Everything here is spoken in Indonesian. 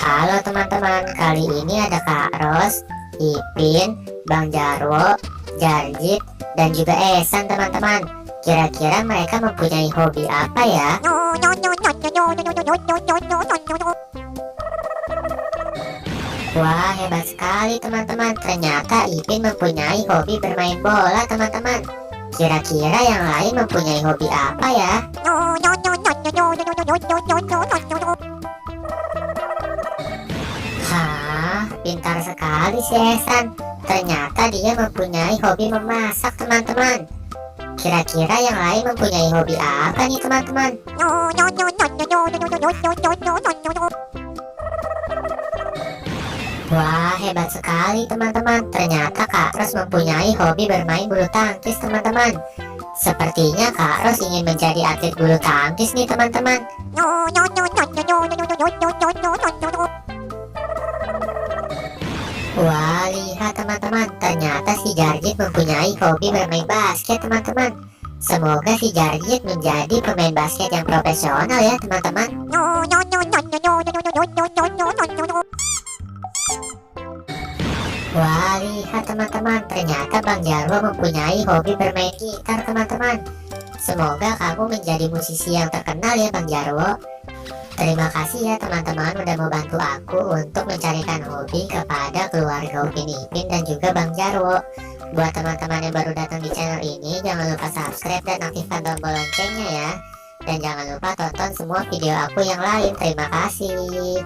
Halo teman-teman, kali ini ada Kak Ros, Ipin, Bang Jarwo, Jarjit, dan juga Esan teman-teman. Kira-kira mereka mempunyai hobi apa ya? Wah, hebat sekali teman-teman. Ternyata Ipin mempunyai hobi bermain bola teman-teman. Kira-kira yang lain mempunyai hobi apa ya? Hah, pintar sekali si Esan. Ternyata dia mempunyai hobi memasak teman-teman. Kira-kira yang lain mempunyai hobi apa nih teman-teman? Wah, hebat sekali teman-teman. Ternyata Kak Ros mempunyai hobi bermain bulu tangkis teman-teman. Sepertinya Kak Ros ingin menjadi atlet bulu tangkis nih teman-teman. Wah, lihat teman-teman. Ternyata si Jarjit mempunyai hobi bermain basket teman-teman. Semoga si Jarjit menjadi pemain basket yang profesional ya teman-teman. Wah, lihat teman-teman, ternyata Bang Jarwo mempunyai hobi bermain gitar teman-teman. Semoga kamu menjadi musisi yang terkenal ya Bang Jarwo. Terima kasih ya teman-teman udah mau bantu aku untuk mencarikan hobi kepada keluarga Upin Ipin dan juga Bang Jarwo. Buat teman-teman yang baru datang di channel ini, jangan lupa subscribe dan aktifkan tombol loncengnya ya. Dan jangan lupa tonton semua video aku yang lain. Terima kasih.